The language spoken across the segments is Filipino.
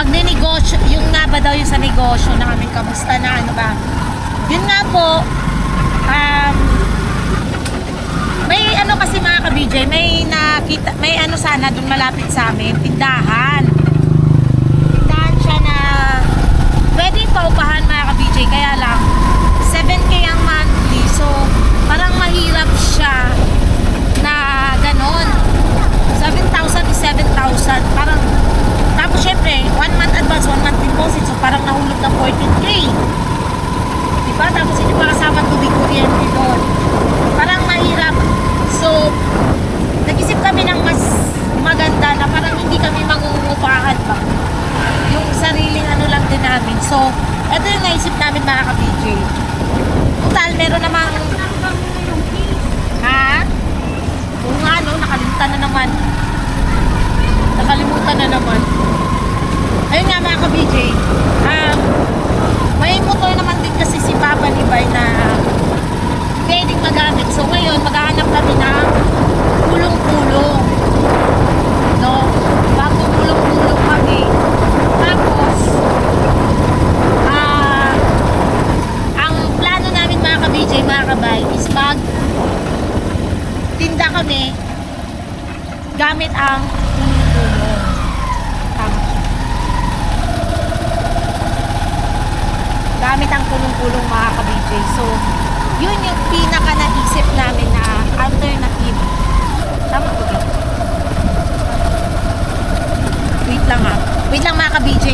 magne-negosyo, yung nga ba daw yung sa negosyo namin, kamusta na ano ba? Yun nga po, may ano kasi mga ka-BJ, may nakita, may ano sana dun malapit sa amin, tindahan. Tindahan siya na pwedeng paupahan mga ka-BJ, kaya lang 7K ang monthly, so parang mahirap siya na ganon. 7,000 is 7,000, parang tapos syempre 1 month advance, 1 month deposit, so parang nahulog ng 14K, diba? Tapos hindi pa kasama tubig, kuryente doon, parang mahirap. So nag-isip kami ng mas maganda na parang hindi kami mangungupahan ba, yung sariling ano lang din namin. So ito yung naisip namin mga ka-BJ. Total meron namang oo nga no, nakalimutan na naman. Ayun nga mga ka-BJ, may motor naman din kasi si Papa Libay na pwedeng magamit. So ngayon maghahanap kami ng kulong-kulong, no? Bago kulong-kulong kami. Tapos ang plano namin mga ka-BJ, mga kabay, is tinda kami gamit ang kulong-kulong. Tama. Gamit ang kulong-kulong mga ka-BJ. So yun yung pinaka naisip namin na alternative. Tama ko ba? Wait lang mga ka-BJ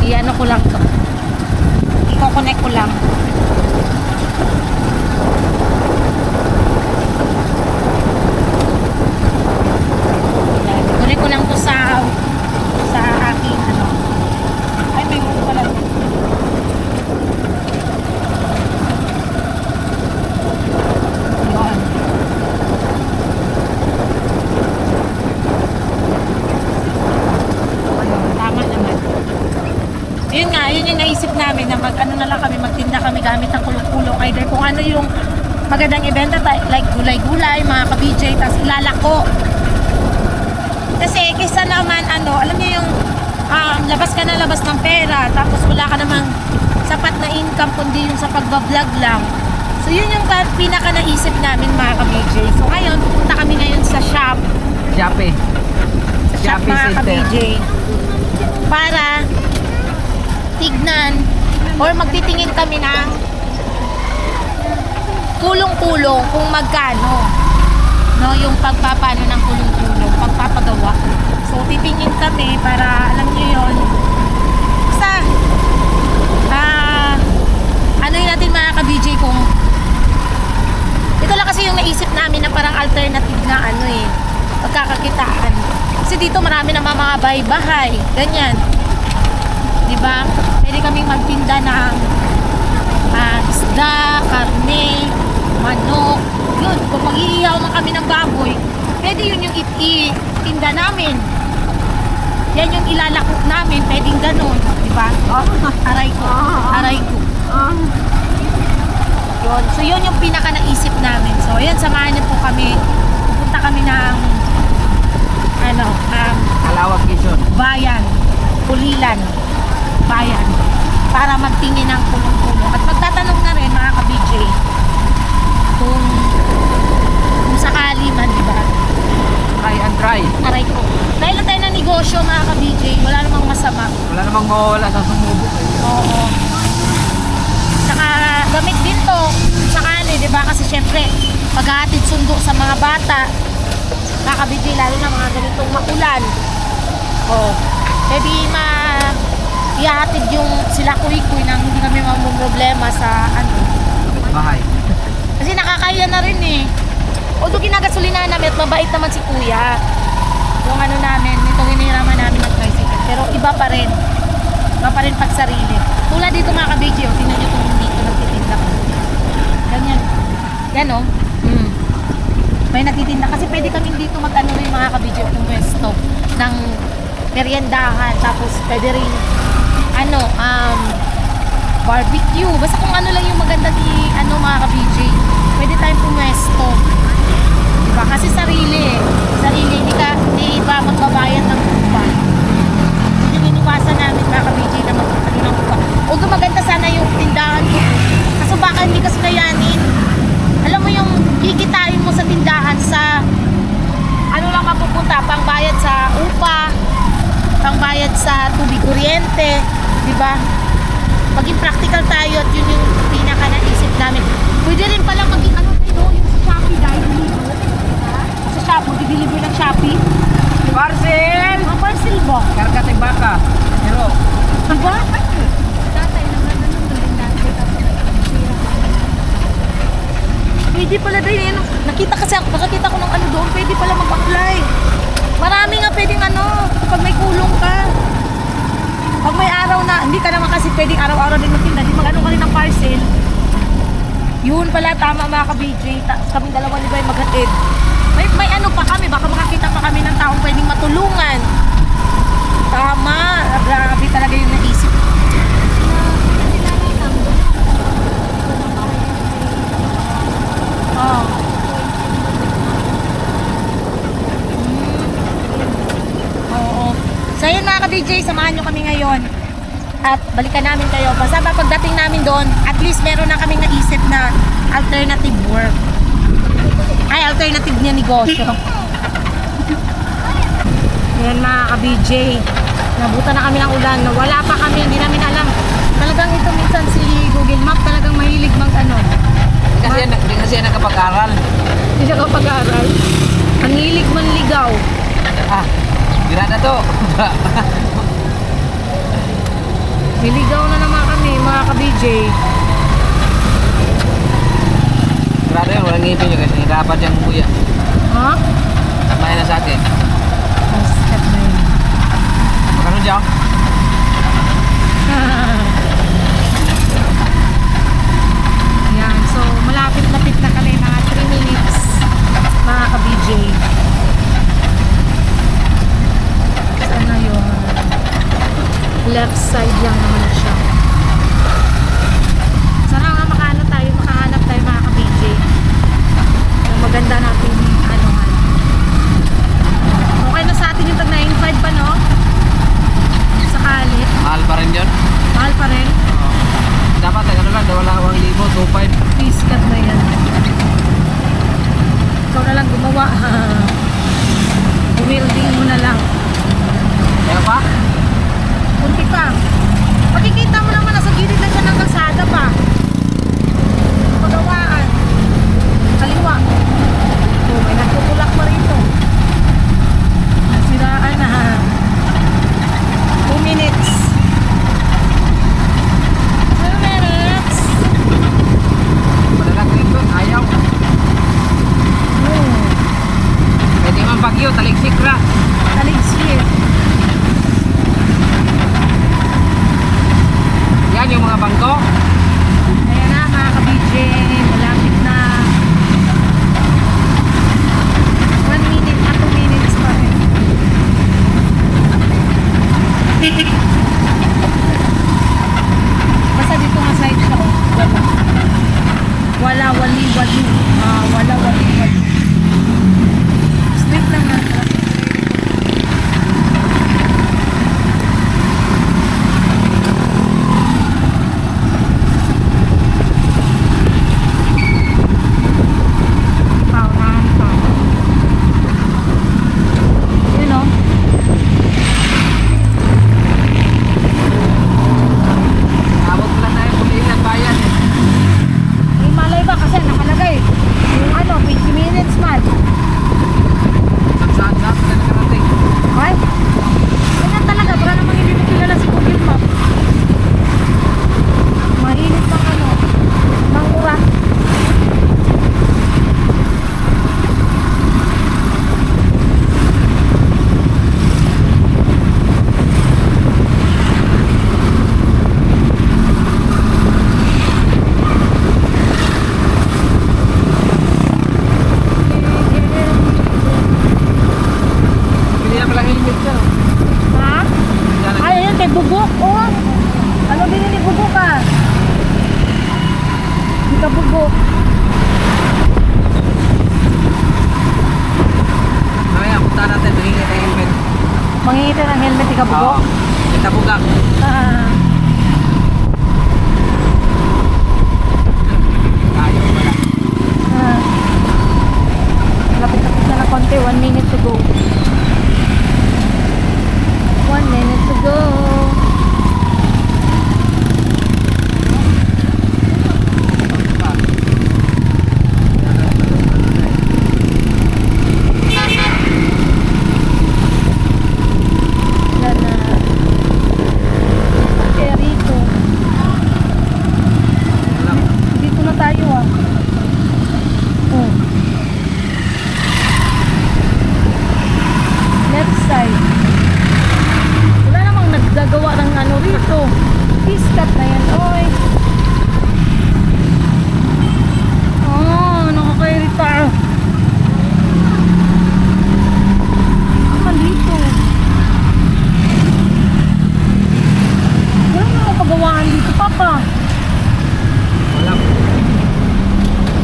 i-ano ko lang to, i-connect ko lang. Connect ko lang to sa aking ano. Ay, may move pala. Yun yung naisip namin na mag-ano na lang kami, magtinda kami gamit ng kulong-kulong, either kung ano yung magandang ibenta, like gulay-gulay mga ka-BJ, tapos ilalako. Kasi kaysa naman ano, alam niyo yung labas ka na labas ng pera, tapos wala ka namang sapat na income kundi yung sa pagbablog lang. So yun yung pinaka naisip namin mga ka-BJ. So ngayon, pupunta kami ngayon sa shop. Shopee. Sa shop mga ka-BJ. Para tignan or magtitingin kami ng kulong-kulong kung magkano, no, yung pagpapano ng kulong-kulong, pagpapagawa. So titingin kami para alam niyo yon. Basta ano yun natin mga ka-BJ, kung ito lang kasi yung naisip namin na parang alternative na ano pagkakakitaan. Kasi dito marami naman mga bahay-bahay ganyan, diba? Pwede kaming magtinda ng isda, karne, manok. Yun, kung mag-iihaw man kami ng baboy, pwede yun yung itinda namin. Yan yung ilalako namin, pwedeng ganun, diba? Aray ko. Yun. So yun yung pinaka naisip namin. So ayun, samahan niyo po kami. Pupunta kami ng Alawag Quezon. Bayan, Pulilan, Bayan, para magtingin ng kulong-kulong. At magtatanong na rin mga ka-BJ kung sakali man, diba? Try and try. Aray ko. Dahil na tayo na negosyo mga ka-BJ, wala namang masama. Wala namang mawawala sa sumubok. Oo. Saka gamit din to sakali, diba? Kasi syempre paghahatid sundo sa mga bata mga ka-BJ, lalo na mga ganitong maulan, pwede ihahatid yung sila kuy-kuy nang hindi kami mamumroblema sa Bahay. kasi nakakaya na rin although ginagasolina namin at mabait naman si kuya yung namin, itong hinihiraman namin ng tricycle, pero iba pa rin pag sarili. Tulad dito mga ka-BJ, tingnan nyo kung dito nagtitinda ko ganyan may nagtitinda kasi pwede kaming dito mag-ano rin mga ka-BJ, yung pwesto ng meriendahan, tapos pwede rin barbecue, basta kung ano lang yung maganda mga ka-BJ, pwede tayong pumwesto, diba? Kasi sarili hindi ba magbabayad ng upa, hindi niniwasan kuryente, di ba? Maging practical tayo at yun yung pinaka naisip namin. Pwede rin pala maging ano tayo, yung sa Shopee dahil dito. Sa Shopee, mag-deliver ng Shopee. Parcel! Mga parcel ba? Karga tayo baka. Pero, Diba? Pwede pala din yan. Nakakita ko ng ano doon, pwede pala mag-apply. Marami nga pwedeng ano, pag may kulong ka. Pag may araw na, hindi ka naman kasi pwedeng araw-araw din magtinda, di mag-ano ka rin ng parcel. Yun pala, tama mga ka-BJ. Kaming dalawa ni Boy maghatid. May ano pa kami, baka makakita pa kami ng taong pwedeng matulungan. Tama, grabe talaga yung naisip. Oh. Oo. So yun mga ka-DJ, samahan nyo kami ngayon. At balikan namin kayo. Basta pagdating namin doon, at least meron na kaming naisip na alternative work. Ay, alternative niya negosyo. Yan mga ka-BJ. Nabutan na kami ng ulan. Wala pa kami, hindi namin alam. Talagang ito minsan si Google Map talagang mahilig mag-ano. Hindi kasi yan nakapag-aral. Hindi siya kapag-aral. Ang hilig manligaw. Ah, gira na to. Niligaw na naman kami, mga ka-BJ. Grabe yun, walang ngipin yun kasi dapat yung kuya. Ha? Tamahin na sa atin. Step na yun. Magkano dyan? Yan, so malapit-lapit na kami, mga 3 minutes, mga ka-BJ. Saan na yun? Left side lang naman siya. Sana nga makahanap tayo mga ka-BJ. Yung maganda natin ano. Okay na sa atin yung tag 9.5 pa, no? Sakali. Mahal pa rin yun. Mahal pa rin. Dapat ano lang, wala 1,000, 2,500. Please cut na yan. Ikaw na lang gumawa. Building mo na lang. Kaya pa? Kunti pa. Makikita mo naman, nasa gilid lang siya ng kalsada pa. Pagawaan. Kaliwa. Oh, may nagtutulak pa rito. Nasiraan na ha. 2 minutes. 2 minutes. Madalag rin doon, ayaw. Oh, Pwede man bagyo, taligsik ra. taligsit. Yan yung mga bangko. Ayan na mga ka-BJ, malapit na. 1 minute at 2 minutes pa rin. Basta dito nga side siya, oh. Wala wali-wali. Wala wali-wali. Straight lang na. Paunahan pa. Yun, oh. Abot mo lang na yung puliin at bayan. May malay ba kasi nakalagay yung ano, 20 minutes man. Saan saan na nakarating. Ay, ganyan talaga. Baka naman hindi mo kilala si Google Map. Mahilig pang ano, mangura. Pili na palang helmet siya. Ha? Ay, ayun, kay Bugok. Oh. Ano binili Bugok ka? Hindi ka Bugok. Mamaya, punta natin, mahingi na helmet. Mangingiti ng helmet, di ka Bugok? Kita bugang. Ah. Ayaw pala. Ah. Lapit-lapit na ng konti. 1 minute to go. 1 minute to go.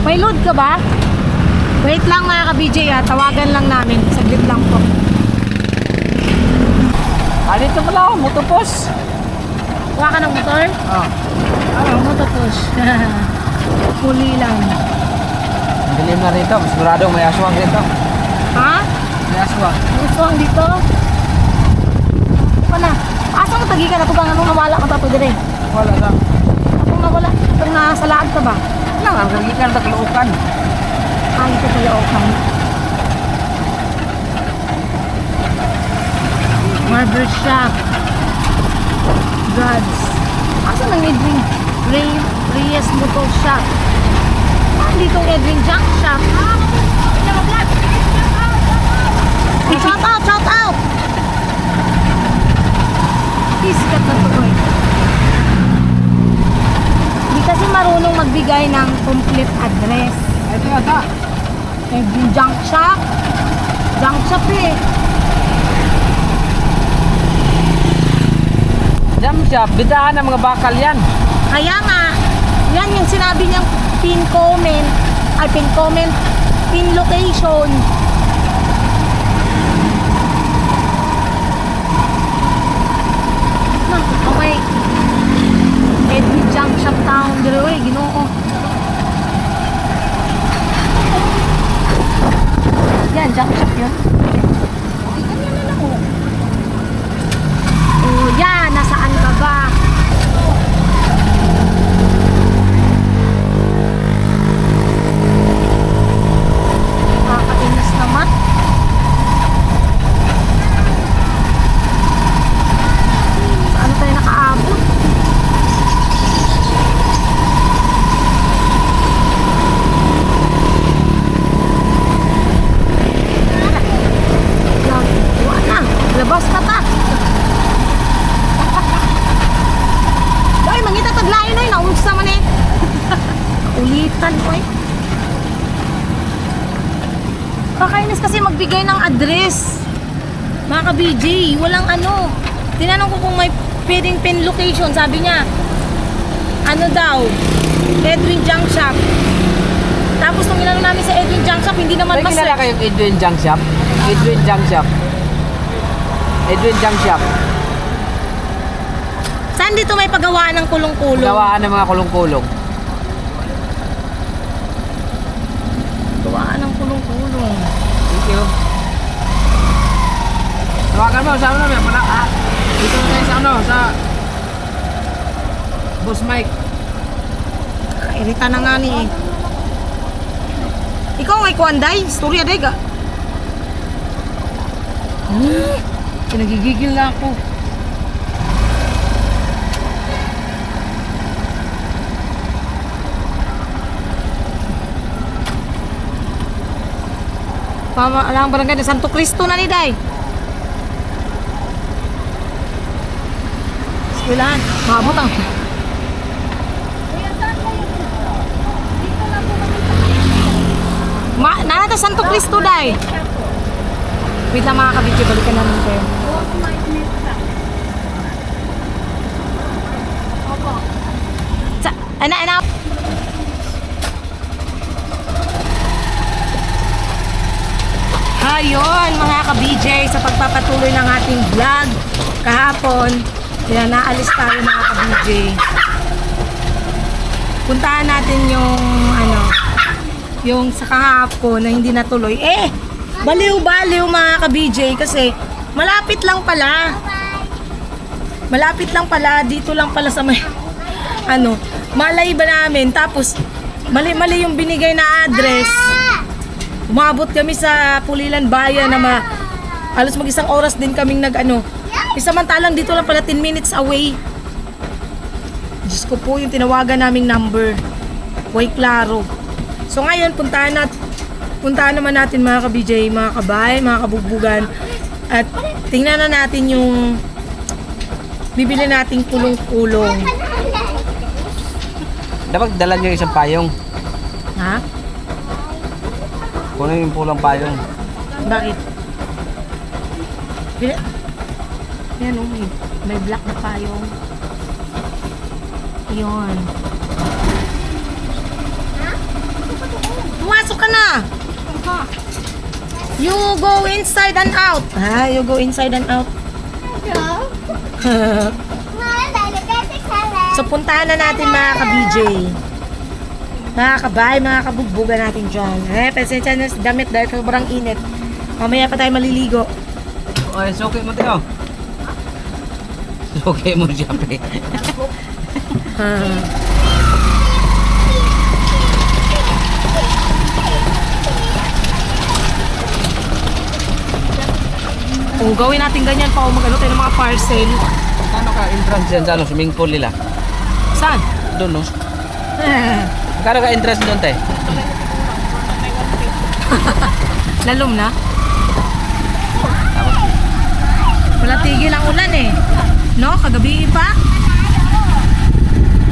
May load ka ba? Wait lang mga ka-BJ tawagan lang namin. Saglit lang po. Dito pala ako, motopos. Kuha ka ng motor? Oh. Motopos. Puli lang. Ang dilim na rito, siguradong may aswang dito. Ha? May aswang. Gusto ang dito? Ano na? Asa mo tagi ka na ito bang anong nawala ka tato dire? Wala lang. Anong nawala? Itong nasa laad ka ba? Lang, ang kagikan na kaluukan. Ay, ito pala okay. Barber shop. Gods. Asa nang Edwin Reyes Motor Shop? Dito ang Edwin Junk Shop. Shout out! Shout out! Iskat na to eh. Hindi kasi marunong magbigay ng complete address. Ito yata. Edwin Junk Shop. Junk Shop eh. Jam shop, bidahan ng mga bakal yan. Kaya nga, yan yung sinabi niyang pin comment, pin location. Okay. Edwin Junk Shop Town, dito eh, Ginoo. Yan, junk shop yun. Oh, yan, nasaan ka ba? Nakakainis naman. Saan tayo nakaabot? Wala, labas ka ta. Ay, mangita taglayo na yun. Naunsa man eh. Ulitan ko eh. Kakainis kasi magbigay ng address. Mga ka-BJ, walang ano. Tinanong ko kung may pwedeng pin location. Sabi niya, ano daw, Edwin Junk Shop. Tapos nung inano namin sa Edwin Junk Shop, hindi naman May kilala ma-search. kayong Edwin Junk Shop? Edwin Junk Shop. Edwin Junk Shop. Saan dito may pagawaan ng kulong-kulong? Gawaan ng mga kulong-kulong. Pagawaan ng kulong-kulong. Thank you. Tawagan mo sa ano namin, dito na tayo sa ano, sa Boss Mike. Irita na nga ni eh. Ikaw ay kuanday, storya day ga. Pinagigigil na ako. Pama lang barangay Santo Cristo na ni day. Eskwelahan, maabot ang. Nana Santo Cristo day. Wait lang mga kabidyo, balikan namin kayo. Ana. Ayun mga ka-BJ, sa pagpapatuloy ng ating vlog kahapon, naalis tayo mga ka-BJ. Puntahan natin yung sa kahapon na hindi natuloy. Baliw-baliw mga ka-BJ kasi malapit lang pala. Malapit lang pala, dito lang pala sa may malay ba namin, tapos mali-mali yung binigay na address. Umabot kami sa Pulilan Bayan na halos mag-isang oras din kaming samantalang dito lang pala 10 minutes away. Diyos ko po yung tinawagan naming number. Way klaro. So ngayon, puntahan naman natin mga ka-BJ, mga kabay, mga kabugbugan. At tingnan na natin yung bibili nating kulong-kulong. Dapat dala niyo isang payong. Ha? Kunin yung pulang payong. Bakit? Yan may black na payong. Yun. Pumasok ka na. You go inside and out. You go inside and out. So, puntahan na natin mga ka-BJ. Mga kabay, mga kabugbugan natin dyan. Pasensya na sa damit dahil sobrang init. Mamaya pa tayo maliligo. Oy, suki mo tayo. Suki mo siya, pre. Kung gawin natin ganyan pa, mag-ano tayo ng mga parcel. Ano ka entrance dyan sa swimming pool nila? Saan? Doon, no? Kano ka entrance doon, te? Lalom na? Tapos, Wala tigil ang ulan eh. No? Kagabi pa?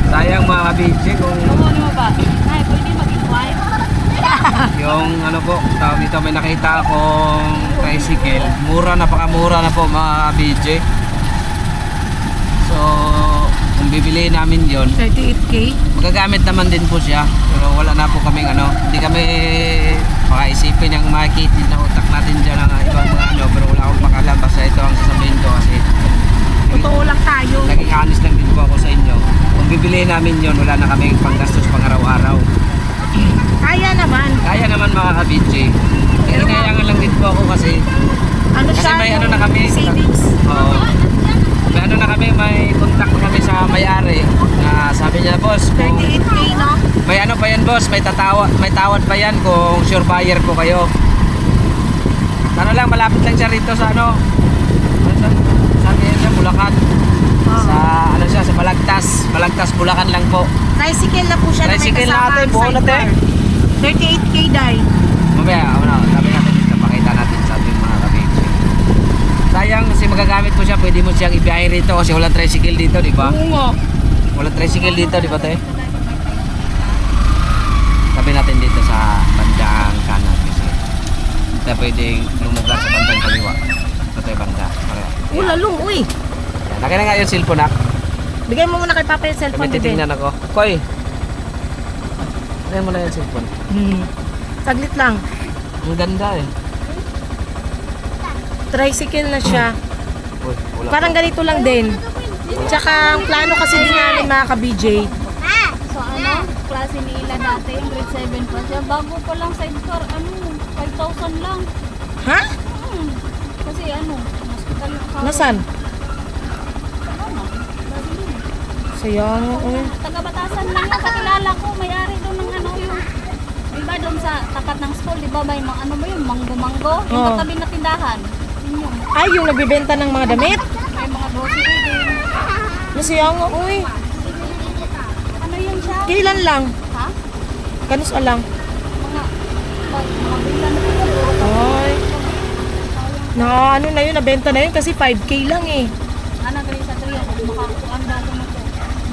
sayang mga kabidje kung Ano mo ba? Ay, pwede mag-wife? yung ano po, tawag dito may nakita akong tricycle. Mura, napakamura na po mga kabidje. So, kung bibili namin yon, 38K? magagamit naman din po siya. Pero wala na po kaming ano, hindi kami makaisipin yung makikita na utak natin dyan ng ibang mga ano. Pero wala akong pakalam, basta ito ang sasabihin ko kasi Totoo lang tayo. naging honest lang din po ako sa inyo. Kung bibili namin yon, wala na kaming panggastos pang araw-araw. Kaya naman. Kaya naman mga kabidje. Kailangan lang din po ako kasi Ano Kasi siya? may ano na kami. Savings. Oo. May ano na kami, may contact na kami sa may-ari na sabi niya, boss, kung 38K, no? may ano pa yan, boss, may tawad pa yan kung sure buyer ko kayo. Ano lang, malapit lang siya rito sa ano, sabi niya sa Bulacan. Sa ano siya, sa Balagtas, Bulacan lang po. Tricycle na po siya Tricycle na may natin, buo na sidecar. 38K dahil. Mamaya, ano, sabi natin dito, pakita natin sa ating mga kabitsi. Sayang kasi magagamit mo siya, pwede mo siyang ibiyahe rito kasi walang tricycle dito, di ba? Oo nga. Walang tricycle dito, di ba, te? Sabi natin dito sa bandang kanan kasi hindi pwedeng lumugar sa bandang kaliwa. Ito tayo banda. Uy, lalong, uy. Yan. Laki na nga yung cellphone, nak. Bigay mo muna kay Papa yung Kami cellphone, bebe. titingnan ako. Koy! Lagyan mo na yung cellphone. Saglit lang. Ang ganda eh. Tricycle na siya. Uy, wala. Parang ganito lang din. Tsaka ang plano kasi din namin mga ka-BJ. So ano, klase ni Ila dati, yung grade 7 pa siya. Bago pa lang sidecar, 5,000 lang. Ha? Kasi hospital yung asawa. Nasaan? Sayang, uy. Taga-Batasan lang yung kakilala ko. May-ari doon ng yung iba doon sa tapat ng school, di ba? May yung manggo-manggo. Yung Oo. katabi na tindahan. Yun yung, Ay, yung nagbibenta ng mga damit? may mga grocery din. Sayang, uy. Ano yun siya? Kailan lang? Ha? Kanus lang. Mga bilan na siguro. Ay. Na ano na yun, nabenta na yun kasi 5K lang eh. Ana gali sa triya kung makakuan daw ko nito.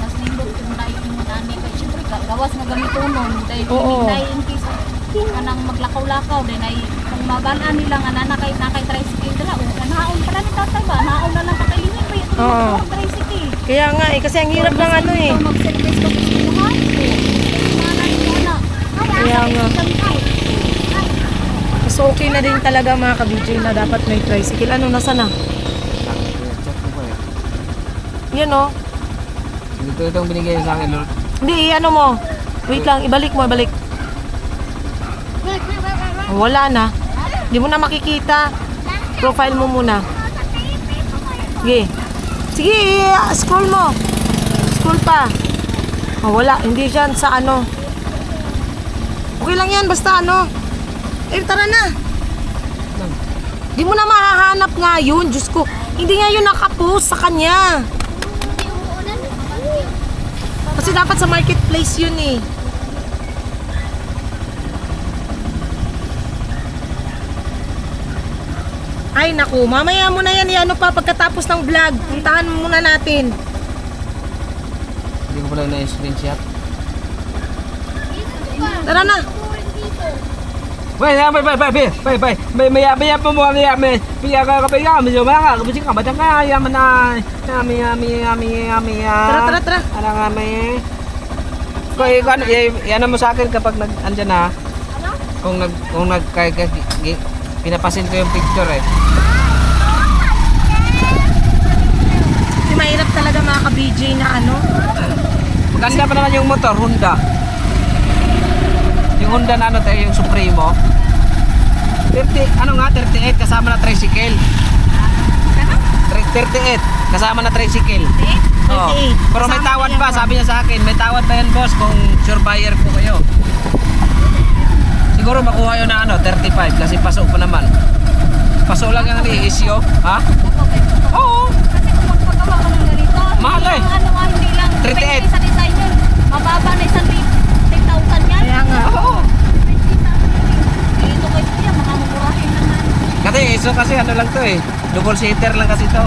Mas nindot kung dahil yung nani kay syempre gawas nga gamitonon dahil Oo. dahil in case kanang maglakaw-lakaw dahil ay kung mabalaan nila nga nakay tricycle dala nahaon pala ni tatay ba nahaon na lang pakailin pa yung Oo. tricycle. Kaya nga eh, kasi ang hirap ng ano eh. Mag-service ko sa buhay. Nanay ko na. Kaya nga. Mas okay na din talaga mga ka-BJ na dapat may tricycle. Ano, nasa na? Yan oh. Ito itong binigay sa akin, Lord. Hindi, ano mo. Wait lang, ibalik mo, ibalik. Wala na. Hindi mo na makikita. Profile mo muna. Sige. Sige, scroll mo. Scroll pa. Oh, wala, hindi siya sa ano. Okay lang yan, basta ano. Tara na. Hindi mo na mahahanap nga yun. Diyos ko, hindi nga yun nakapost sa kanya. Kasi dapat sa marketplace yun eh. Ay naku, mamaya mo na yan ano pa pagkatapos ng vlog. Puntahan muna natin. Hindi ko pala na-screenshot. Tara na. Wait, maya po mo, maya medyo mga kapatid ka, ba't nga, yaman na, Tara. Ano nga, may, yan mo sa akin kapag andyan na, pinapasin ko yung picture eh. Kasi mahirap talaga mga ka-BJ na ano. Maganda pa naman yung motor, Honda. Yung Honda na ano tayo, yung Supremo. 38 kasama na tricycle. 38 kasama na tricycle. Oo. 38. Pero may Kasama tawad na pa, yan, sabi niya sa akin. May tawad pa yan, boss, kung sure buyer po kayo. Siguro makuha yun na ano, 35 kasi paso pa naman. Paso lang yung i-issue. Ha? Oo. Kasi kung magpagawa ka ng ganito, Mahal eh. Ano nga, hindi lang 38. depende sa design yun. Mababa na 10,000 yan. Kaya nga. Oo. Dito kayo siya, mga mumurahin naman. Kasi iso kasi ano lang to eh. Double seater lang kasi to.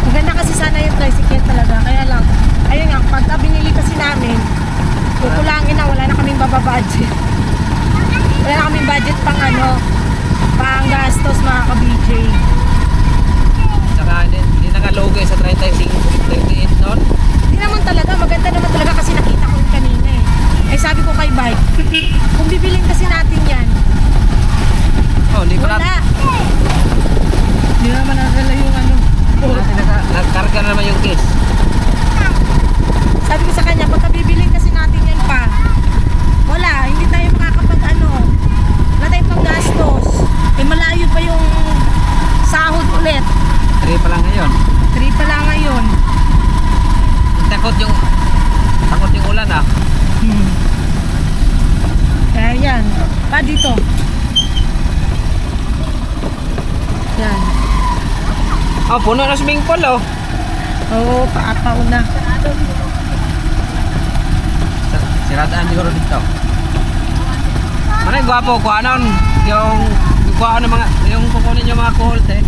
Maganda kasi sana yung tricycle talaga. Kaya lang, ayun nga, pagka binili kasi namin, kukulangin na, wala na kaming bababudget. Wala na kaming budget pang ano, pang gastos mga ka-BJ. Saka hindi nakalugay sa 38 noon. Hindi naman talaga, maganda naman talaga kasi nakita ko rin kanina eh. Eh sabi ko kay Bike, kung bibilin kasi natin yan, Oh, hindi ko na. wala. Hindi naman nagala yung ano. Nagkarga na naman yung case. Sabi ko sa kanya, pagka bibilin kasi natin yan pa, wala, hindi tayo makakapag ano, wala tayong pang gastos. Eh malayo pa yung sahod ulit. 3 pa lang ngayon. 3 pa lang ngayon. Takot yung ulan ah. Kaya yan. Pa dito. Yan. Oh, puno na swimming pool oh. Oo, pauna. Sirataan siguro dito. Ano yung gwapo? Kuhanon. Yung kuhanon mga, yung kukunin yung mga kuholt eh.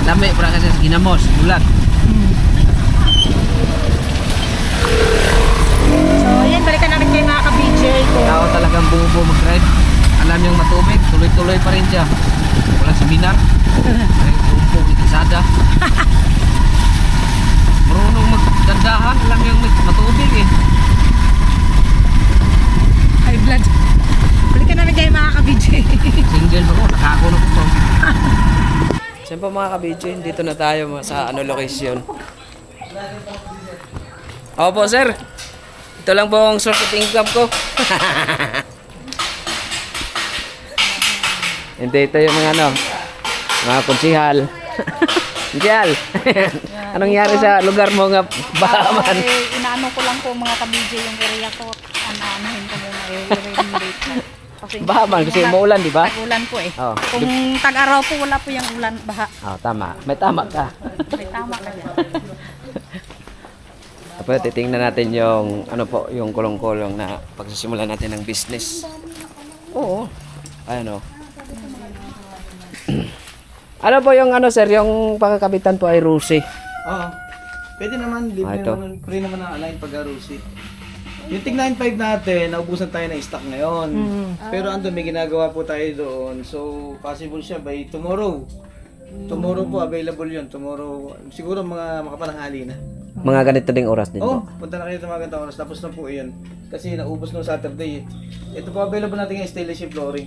Dami para kasi ginamos, bulat. So, yan. Balikan namin kayo mga ka-BJ ko. Tao talagang bubo mag-drive. Alam niyang matubig, tuloy-tuloy pa rin siya. Walang seminar. Ay, bubo, itisada. Marunong magdandahan, alam niyang matubig eh. High blood. Balikan namin kayo mga ka-BJ. Single ako, nakako na ko to. Siyempre mga ka-BJ, dito na tayo sa location. Opo sir, ito lang po ang source of income ko. Hindi ito yung mga mga konsihal. Konsihal, anong nangyari sa lugar mo nga Bahaman? Inaano ko lang po mga ka-BJ yung area ko. Anahin ko muna i-renovate na. Bahaman kasi maulan, di ba? Tag-ulan po eh. Oh. Kung tag-araw po wala po yung ulan, baha. Oh, tama. May tama ka. May tama ka dyan. Tapos titingnan natin yung yung kulong-kulong na pagsisimulan natin ng business. Oo. Ayan o. Ano po yung sir, yung pagkakabitan po ay Rusi. Oo. Pwede naman, libre ito. naman, free naman ang align pag-arusi. Yung Tig 95 natin, naubusan tayo ng stock ngayon. Pero andun, may ginagawa po tayo doon. So, possible siya by tomorrow. Tomorrow po, available yun. Tomorrow, siguro mga makapalanghali na. Mga ganito ding oras din Oo, po. punta na kayo sa mga gantong oras. Tapos na po yun. Kasi naubos nung Saturday. Ito po, available natin yung stainless steel flooring.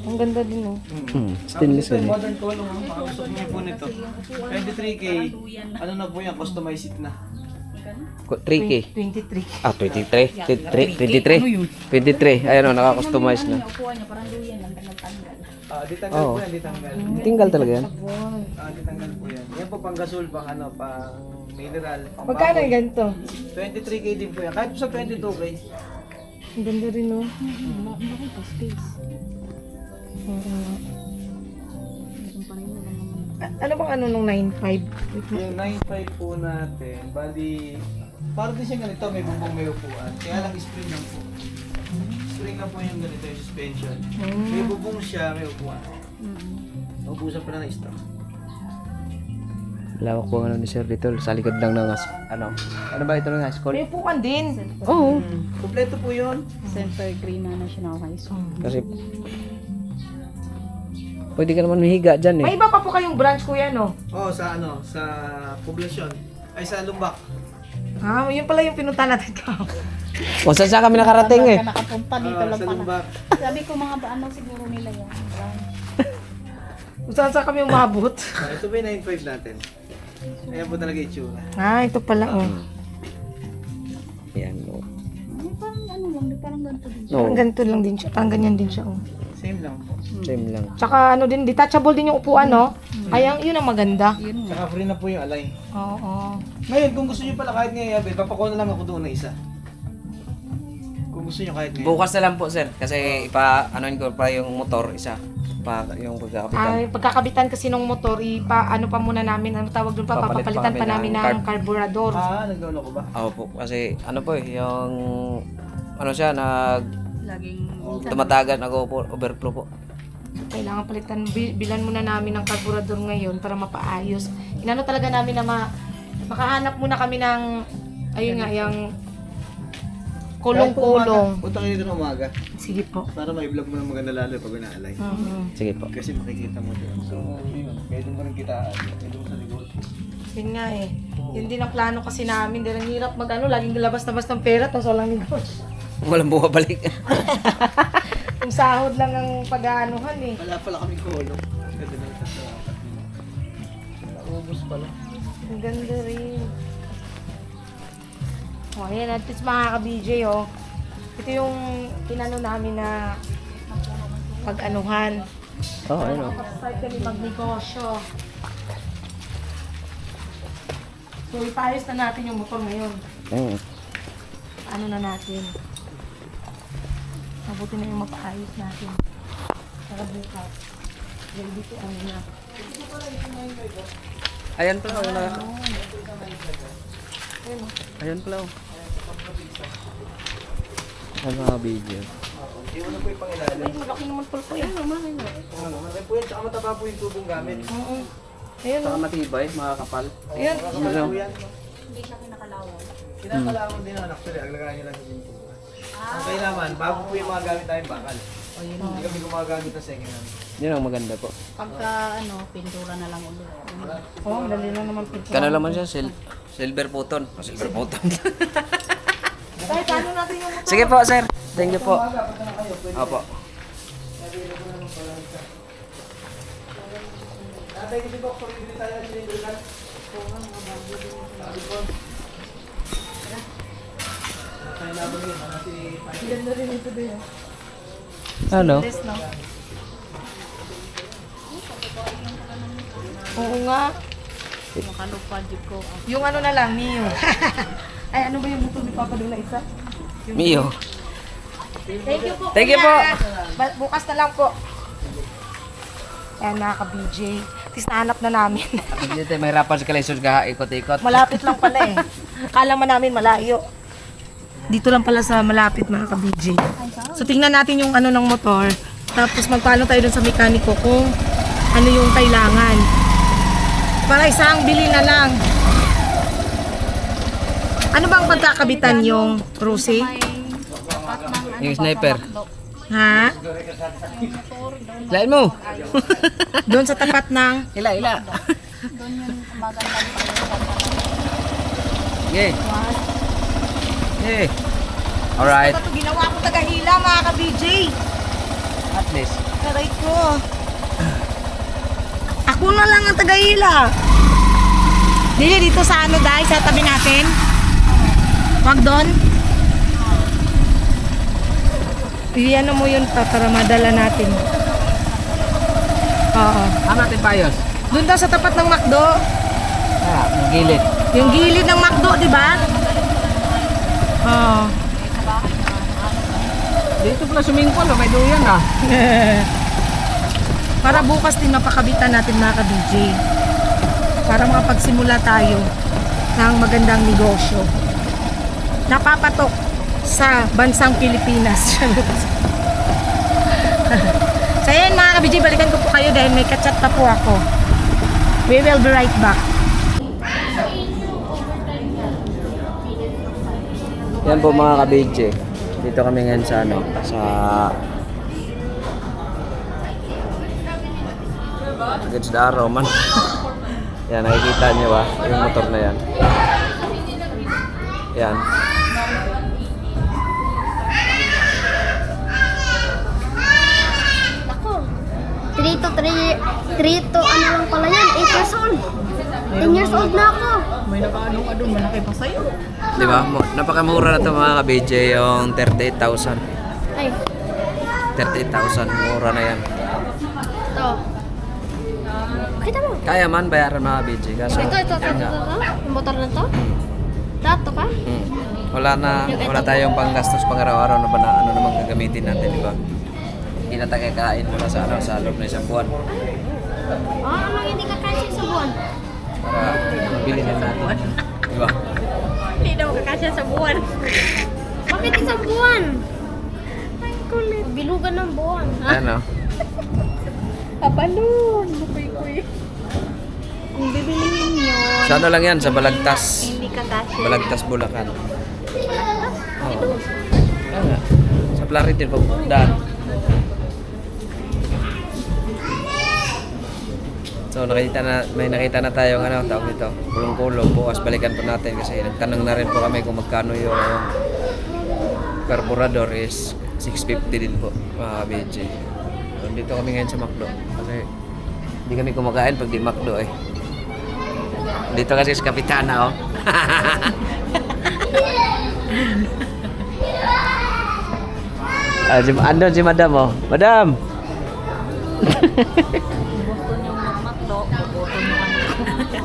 Ang ganda din oh. Stainless Tapos ito, yun. modern column. Makagusto niyo po nito. 23K. Ano na po yan? Customize it na. 3K. 23. Ah, 23. 23. 23. Ayan o, naka-customize na. Di tanggal Oo. po yan, di tanggal. Tinggal talaga yan. Di tanggal po yan. Yan po pang gasol, pang pang mineral, pang Magkano baboy. yung ganito? 23K din po yan. Kahit po sa 22K. Ang ganda rin oh. Ano bang ano nung 9.5? Yung 9.5 po natin, bali, parang din siya ganito, may bumbong may upuan. Kaya lang spring lang po. Spring lang po yung ganito yung suspension. May bubong siya, may upuan. Naubusan pa na ng stock. Lawak po ni sir dito. Sa likod lang ng ano ba ito ng high school? May upuan din. Oo. Kompleto po yun. Center Green na National High School. Kasi pwede ka naman mahiga dyan eh. May iba pa po kayong branch kuya no? Oh, sa sa poblasyon. Ay, sa Lumbak. Yun pala yung pinunta natin ka. Kung saan kami nakarating eh. Ka nakapunta dito lang Sa pala. lumbak. Sabi ko mga ano siguro nila yan. Kung saan kami umabot. Ito ba yung 9.5 natin? Ayan po talaga itsura. Ito pala oh. Yan, no. Parang ano lang, parang ganito din. No, Parang ganito lang din siya. Parang ganyan din siya oh. Same lang po. same lang. Tsaka ano din, detachable din yung upuan no. Kaya yun ang maganda. Yun nga. Saka free na po yung align. Oo. Ngayon, kung gusto nyo pala kahit ngayon, papakuha na lang ako doon na isa. Kung gusto nyo kahit ngayon. Bukas na lang po, sir. Kasi ano ko pa yung motor, isa. Yung pagkakapitan. Ay, pagkakabitan kasi ng motor, ano pa muna namin, ano tawag doon pa, Papalit pa papapalitan pa kami namin ng ng carburetor. Naglolo ko ba? Oo po, kasi ano po yung ano siya, Laging tumatagal, nag-overflow po. Kailangan palitan, bilan muna namin ng carburetor ngayon para mapaayos. Inano talaga namin na makahanap muna kami ng, ayun nga, yung kulong-kulong. Punta kayo dito ng umaga. Sige po. Para ma-vlog mo ng maganda lalo pag na-align. Sige po. Kasi makikita mo doon. So, yun. Pwede mo rin kita. Pwede mo sa negosyo. Yun nga eh. Yun din ang plano kasi namin. Dahil ang hirap laging labas-labas ng pera, tapos walang negosyo. Walang bumabalik. Kung sahod lang ang pag-aanuhan eh. Wala pala kami kulong. Ganda na ito sa naubos pala. Ang ganda rin. O, ayan, at least mga ka-BJ, oh. Ito yung tinano namin na pag-anuhan. Oo, ayun o. Start kami magnegosyo. So, ipaayos na natin yung motor ngayon. Ano na natin. Mabuti na yung mapaayos natin. Para bukas. Ready to ano na. Ayan pala. Ayan pala. Ano mga video? Hindi mo na po yung pangilalim. Ay, malaki naman pala po yan. Malaki na. Malaki po yun. Tsaka mataba po yung tubong gamit. Oo. Ayun, Saka oh. matibay, mga kapal. Ayun. Ano po yan? hindi siya kinakalawan. Kinakalaman din naman actually. Aglagayan nyo lang sa pinto. Ang kailangan, bago po yung mga gamit tayong bakal. Hindi kami gumagamit ng second hand. Yun ang maganda po. Pagka ano, pintura na lang ulit. Oh, dali lang naman pinto. Kano naman siya? Silver button. Silver button. Kahit ano natin yung motor. Sige po, sir. Thank you po. Opo. Tatay kasi po, kung hindi tayo sinigurgan. Ganda rin ito din. Ano? Less, no? Oo nga. Makalupadyo ko. Yung ano na lang, Mio. Ay, ano ba yung motor ni Papa doon na isa? Mio. Thank you po. Thank you po. Bukas na lang po. Ayan, mga ka-BJ. Tis nahanap na namin. Hindi tayo mahirapan sa kalaysod ka, ikot-ikot. Malapit lang pala eh. Akala man namin malayo. Dito lang pala sa malapit, mga ka-BJ. So tingnan natin yung ano ng motor. Tapos magpano tayo dun sa mekaniko kung ano yung kailangan. Para isang bili na lang. Ano bang pagkakabitan yung Rusi? May tapat ng ano, Yung sniper. baklo. Ha? Lain mo. Doon sa tapat ng... Ila. Doon yung magandang Okay. Okay. Alright. Ito, ginawa ko tagahila, mga ka-BJ. At least. Aray ko. Ako na lang ang tagahila. Dito sa ano dahil sa tabi natin. Wag doon. Iyan mo yun pa para madala natin. Oo. Ano natin payos? Doon daw sa tapat ng McDo. Ang gilid. Yung gilid ng McDo, di ba? Oo. Dito pala swimming pool, may duyan ah. Para bukas din mapakabitan natin mga ka-DJ. Para makapagsimula tayo ng magandang negosyo. Napapatok sa bansang Pilipinas. So ayan mga ka-BJ, balikan ko po kayo dahil may kachat pa po ako. We will be right back. Yan po mga ka-BJ. Dito kami ngayon sa Against the arrow man. Yan, nakikita niyo ba? Yung motor na yan. Yan. Ako. 3 to ano lang pala yan, 8 years old. 10 years old na ako. May nakaanong adun, malaki pa sa'yo. Di ba? Napakamura na ito mga ka-BJ, yung 38,000. Ay, 38,000, mura na yan. ito. Kita mo? Kaya man bayaran mga BJ, kaso Ito. Yung motor na to? Dato pa? wala tayong panggastos pang araw-araw na ba na ano naman gagamitin natin, di ba? Hindi na tayo kakain muna sa loob na isang buwan Anong hindi ka kasi sa buwan? para mabili na natin, di ba? Hindi daw kakasya sa buwan. Bakit isang buwan? Ay, kulit. Bilugan ng buwan. Ano? Kabalon, bukoy-koy. Kung bibilihin nyo, Sa ano lang yan, sa Balagtas. hindi kakasya. Balagtas, Bulacan. Oo. Kaya nga. Sa Claritin, pagdaan. So may nakita na tayong ano, tawag nito, kulong-kulong. Bukas balikan po natin kasi nagtanong na rin po kami kung magkano yung carburetor is 650 din po mga BJ. So, dito kami ngayon sa McDo kasi hindi kami kumakain pag di McDo eh. Dito kasi sa Kapitana oh. Andun si Madam oh. Madam! Gusto nyo magmakdo, gusto nyo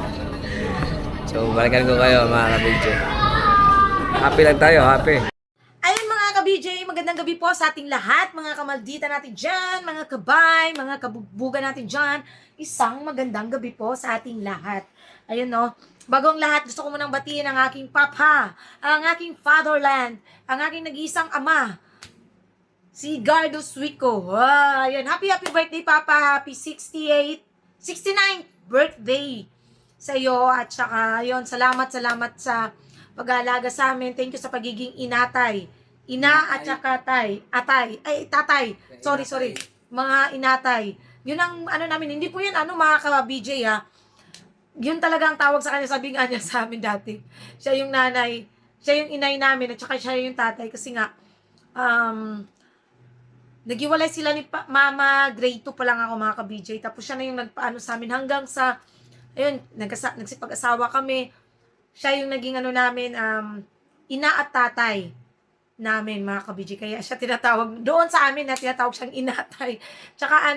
So balikan ko kayo mga ka-BJ. Happy lang tayo, happy. Ayun mga ka-BJ, magandang gabi po sa ating lahat, mga kamaldita natin dyan, mga kabay, mga kabubugan natin dyan. Isang magandang gabi po sa ating lahat. Ayun no, bagong lahat, gusto ko munang batiin ang aking papa, ang aking fatherland, ang aking nag-iisang ama, si Gardo Suico. Ayun, happy birthday papa, happy 69th birthday sa iyo at saka ayun, salamat sa pag-aalaga sa amin. Thank you sa pagiging inatay. Ina at saka tatay. Sorry. Mga inatay. Yun ang ano namin, hindi po yan ano mga ka-BJ ha. Yun talaga ang tawag sa kanya, sabi nga niya sa amin dati. Siya yung nanay, siya yung inay namin at saka siya yung tatay kasi nga naghiwalay sila ni Mama, grade 2 pa lang ako mga ka-BJ. Tapos siya na yung nagpaano sa amin hanggang sa ayun, nagsipag-asawa kami. Siya yung naging ano namin, ina at tatay namin, mga ka-BJ. Kaya siya tinatawag, doon sa amin na tinatawag siyang inatay. Tsaka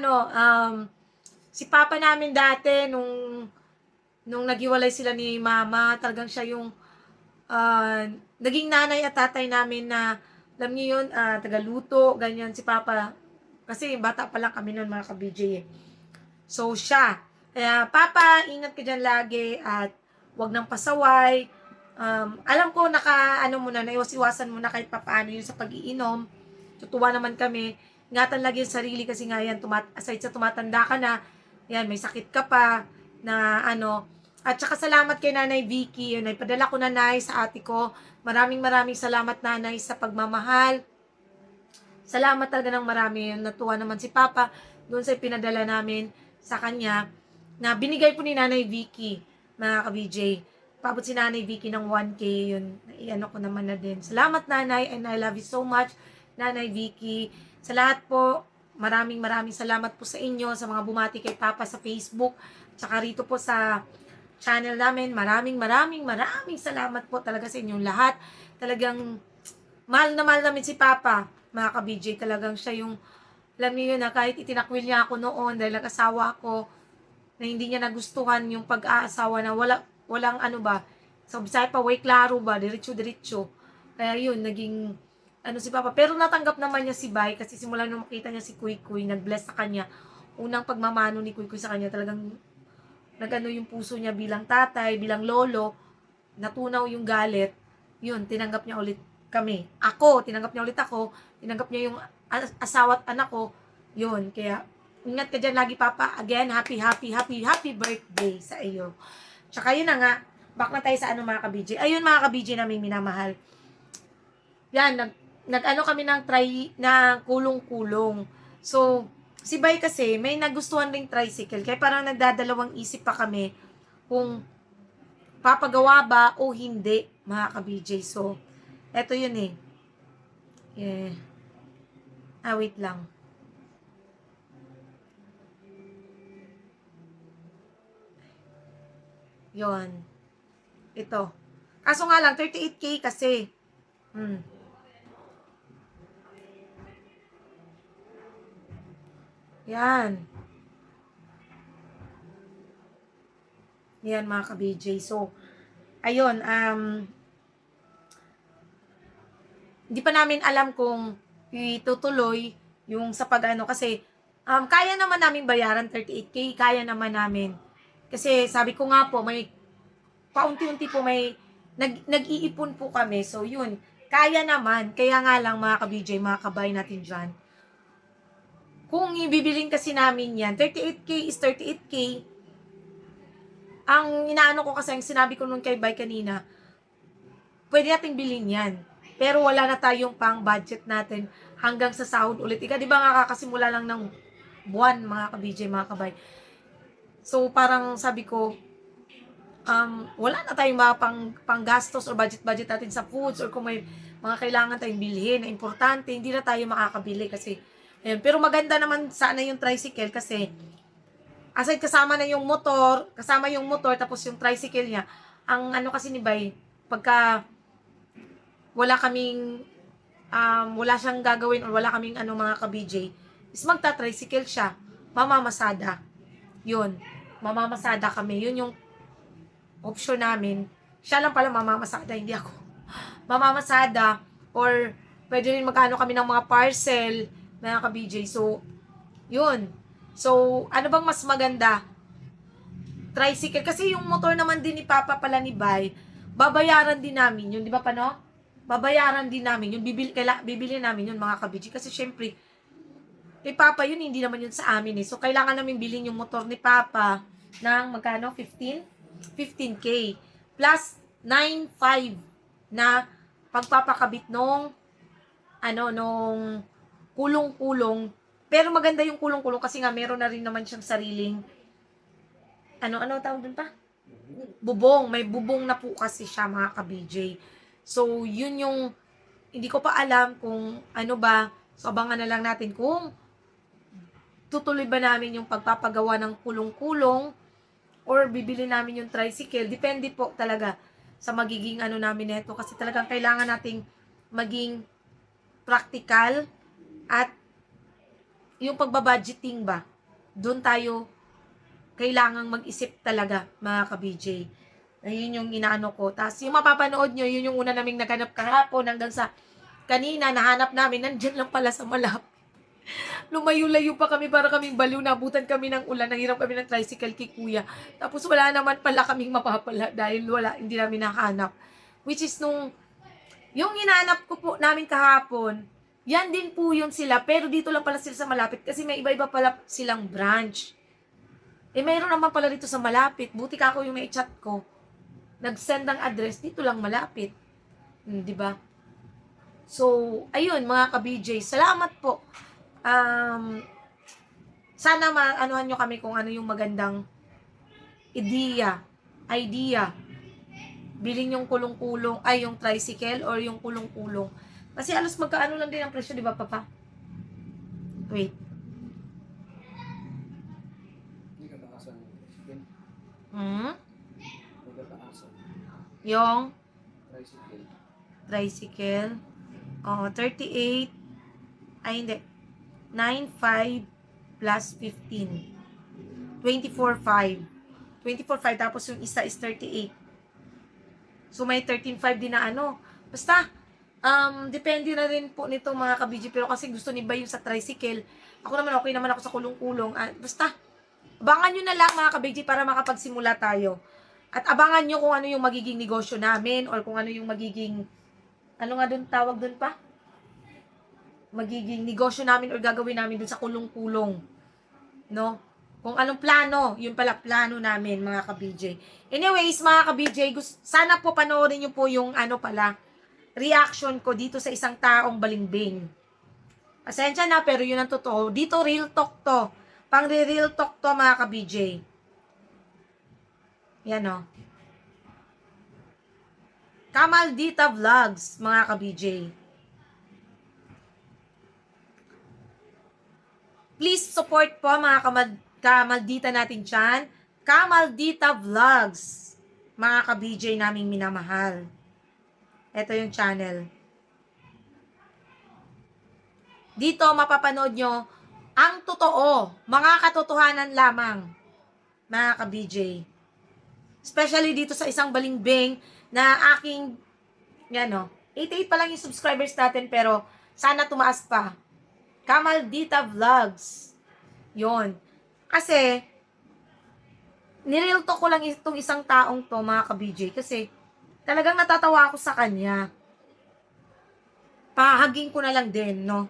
si papa namin dati, nung naghiwalay sila ni Mama, talagang siya yung naging nanay at tatay namin na, alam niyo yun, tagaluto, ganyan si papa. Kasi bata pa lang kami noon, mga ka-BJ eh. So siya, kaya papa, ingat ka dyan lagi at wag nang pasaway. Alam ko naiwas-iwasan mo na kahit papaano yun sa pag-iinom. Tutuwa naman kami. Ingatan lagi yung sarili kasi nga yan, aside sa tumatanda ka na, yan, may sakit ka pa, na ano. At saka salamat kay Nanay Vicky, yun, ipadala ko nanay sa ate ko. Maraming salamat nanay sa pagmamahal. Salamat talaga ng marami. Natuwa naman si Papa doon sa pinadala namin sa kanya na binigay po ni Nanay Vicky, mga ka-BJ. Paabot si Nanay Vicky ng 1K, yun, iano ko naman na din. Salamat Nanay, and I love you so much, Nanay Vicky. Sa lahat po, maraming salamat po sa inyo, sa mga bumati kay Papa sa Facebook, tsaka rito po sa channel namin. Maraming salamat po talaga sa inyong lahat. Talagang mahal namin si Papa, mga ka-BJ. Talagang siya yung, alam niyo yun na kahit itinakwil niya ako noon dahil nag-asawa ako, na hindi niya nagustuhan yung pag-aasawa na walang ano ba, sa Bisaya pa, way klaro ba, diretso. Kaya yun, naging, si Papa. Pero natanggap naman niya si Bay, kasi simula nung makita niya si Kuy, nag-bless sa kanya. Unang pagmamano ni Kuy sa kanya, talagang, nagano yung puso niya bilang tatay, bilang lolo, natunaw yung galit, yun, tinanggap niya ulit kami. Tinanggap niya ulit ako, tinanggap niya yung asawa at anak ko, yun, kaya, ingat ka dyan lagi, Papa. Again, happy birthday sa iyo. Tsaka yun na nga, back na tayo sa mga ka-BJ. Ayun mga ka-BJ namin minamahal. Yan, nag-ano kami ng kulong-kulong. So, si Bay kasi, may nagustuhan ring tricycle. Kaya parang nagdadalawang isip pa kami kung papagawa ba o hindi, mga ka-BJ. So, eto yun eh. Wait lang. Yon. Ito. Kaso nga lang, 38K kasi. Yan. Yan mga ka-BJ. So, ayun, hindi pa namin alam kung itutuloy yung sa pag-ano kasi kaya naman namin bayaran 38K, kaya naman namin. Kasi sabi ko nga po, may paunti-unti po may nag-iipon po kami. So yun, kaya naman. Kaya nga lang mga ka-BJ, mga kabay natin dyan. Kung ibibilin kasi namin yan, 38K is 38K. Ang inaano ko kasi, ang sinabi ko nung kay Bay kanina, pwede nating bilhin yan. Pero wala na tayong pang budget natin hanggang sa sahod ulit. Ika, di ba nga kakasimula lang ng buwan, mga ka-BJ, mga kabay. So, parang sabi ko, wala na tayong mga pang gastos or budget natin sa foods or kung may mga kailangan tayong bilhin na importante, hindi na tayo makakabili kasi, ayun. Pero maganda naman sana yung tricycle kasi, aside kasama yung motor, tapos yung tricycle niya, ang ano kasi ni Bay, pagka wala siyang gagawin or wala kaming mga ka-BJ, is magta-tricycle siya, mamamasada. Yun, mamamasada kami. Yun yung option namin. Siya lang pala mamamasada, hindi ako. Mamamasada, or pwede rin magkano kami ng mga parcel, mga ka-BJ. So, yun. So, ano bang mas maganda? Tricycle. Kasi yung motor naman din ni Papa pala ni Bay, babayaran din namin yun. Di ba pa, no? Babayaran din namin yun. Bibili namin yun, mga ka-BJ. Kasi syempre, kay Papa yun, hindi naman yun sa amin eh. So, kailangan namin bilhin yung motor ni Papa ng magkano? 15K. Plus, 9,500 na pagpapakabit nung kulong-kulong. Pero maganda yung kulong-kulong kasi nga meron na rin naman siyang sariling ano tawag dun pa? Bubong. May bubong na po kasi siya, mga ka-BJ. So, yun yung hindi ko pa alam kung ano ba. So, abangan na lang natin kung tutuloy ba namin yung pagpapagawa ng kulong-kulong or bibili namin yung tricycle. Depende po talaga sa magiging namin neto kasi talagang kailangan nating maging practical at yung pagbabudgeting ba, doon tayo kailangang mag-isip talaga, mga ka-BJ. Ayun yung inaano ko. Tapos yung mapapanood nyo, yun yung una naming naghanap kahapon hanggang sa kanina, nahanap namin, nandyan lang pala sa malapit. Lumayo-layo pa kami para kaming baliw, nabutan kami ng ulan, nanghiram kami ng tricycle kay kuya. Tapos wala naman pala kaming mapapala dahil hindi namin nahanap. Which is yung hinahanap ko po namin kahapon, yan din po yun sila, pero dito lang pala sila sa malapit kasi may iba-iba pala silang branch. Mayroon naman pala dito sa malapit. Buti ka ako yung may chat ko. Nag-send ng address, dito lang malapit. Di ba? So, ayun mga ka-BJ, salamat po. Sana maanuhan nyo kami kung ano yung magandang idea. Bilhin yung kulong-kulong, yung tricycle or yung kulong-kulong. Kasi alos magkaano lang din ang presyo, di ba, Papa? Wait. Yung tricycle. 38. Hindi. 9,500 plus 15. 24,500. 24,500 tapos yung isa is 38. So may 13,500 din na Basta, depende na rin po nito mga ka-BJ. Pero kasi gusto ni Bay yung sa tricycle. Ako naman, okay naman ako sa kulong-kulong. Basta, abangan nyo na lang mga ka-BJ para makapagsimula tayo. At abangan nyo kung ano yung magiging negosyo namin or kung ano yung magiging, ano nga dun tawag dun pa? Magiging negosyo namin or gagawin namin dun sa kulong-kulong. No? Kung anong plano, yun pala plano namin mga ka-BJ. Anyways, mga ka-BJ, sana po panoorin nyo po yung reaction ko dito sa isang taong balimbing. Pasensya na, pero yun ang totoo. Dito real talk to. Pang real talk to mga ka-BJ. Yan o. Kamaldita Vlogs, mga ka-BJ. Please support po mga kamaldita natin dyan. Kamaldita Vlogs, mga ka-BJ naming minamahal. Ito yung channel. Dito mapapanood nyo ang totoo, mga katotohanan lamang, mga ka-BJ. Especially dito sa isang balimbing na aking, 88 pa lang yung subscribers natin pero sana tumaas pa. Kamaldita Vlogs. Yon. Kasi, nireal talk ko lang itong isang taong to, mga ka-BJ, kasi talagang natatawa ako sa kanya. Pahaging ko na lang din, no?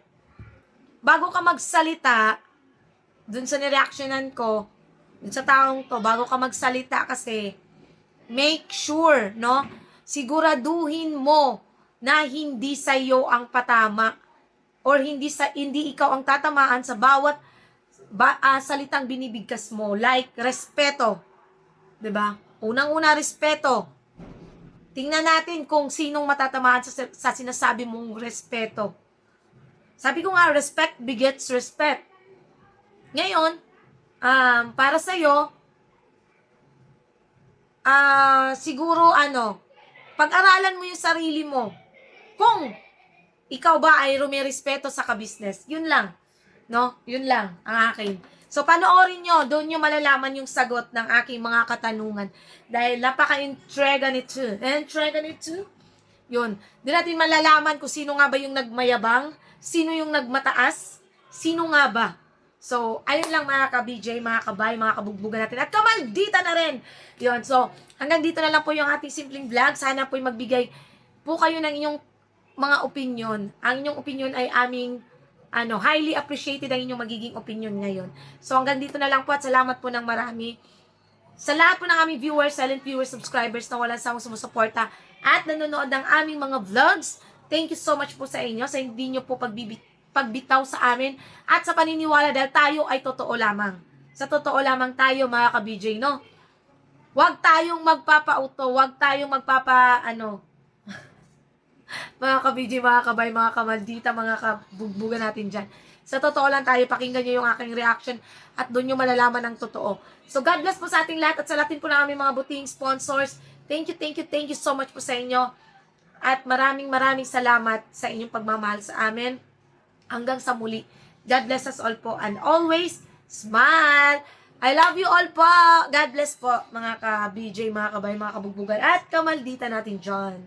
Bago ka magsalita, dun sa nireactionan ko, dun sa taong to, bago ka magsalita kasi, make sure, no? Siguraduhin mo na hindi sa'yo ang patama or hindi ikaw ang tatamaan sa bawat salitang binibigkas mo. Like, respeto. 'Di ba? Unang-una, respeto. Tingnan natin kung sinong matatamaan sa sinasabi mong respeto. Sabi ko nga, respect begets respect. Ngayon, para sa'yo, siguro pag-aralan mo yung sarili mo. Kung ikaw ba ay rumirespeto sa ka-business. Yun lang. No? Yun lang ang akin. So, panoorin nyo. Doon nyo malalaman yung sagot ng aking mga katanungan. Dahil napaka-intriga nito. Intriga nito? Yun. Doon natin malalaman kung sino nga ba yung nagmayabang, sino yung nagmataas, sino nga ba. So, ayun lang mga ka-BJ, mga kabay, mga kabugbugan natin. At kamaldita na rin. Yun. So, hanggang dito na lang po yung ating simpleng vlog. Sana po magbigay po kayo ng inyong mga opinion. Ang inyong opinion ay aming highly appreciated ang inyong magiging opinion ngayon. So, hanggang dito na lang po at salamat po ng marami. Sa lahat po ng aming viewers, silent viewers, subscribers na walang sawang sumusuporta at nanonood ng aming mga vlogs, thank you so much po sa inyo. Sa hindi nyo po pagbitaw sa amin at sa paniniwala dahil tayo ay totoo lamang. Sa totoo lamang tayo mga ka-BJ, no? Huwag tayong magpapauto, huwag tayong mga ka-BJ, mga kabay, mga kamaldita, mga kabugbugan natin dyan. Sa totoo lang tayo, pakinggan nyo yung aking reaction at doon nyo malalaman ang totoo. So God bless po sa ating lahat at sa lahat po ng aming mga buting sponsors. Thank you so much po sa inyo. At maraming salamat sa inyong pagmamahal sa amin. Hanggang sa muli. God bless us all po. And always, smile. I love you all po. God bless po, mga ka-BJ, mga kabay, mga kabugbugan. At kamaldita natin dyan.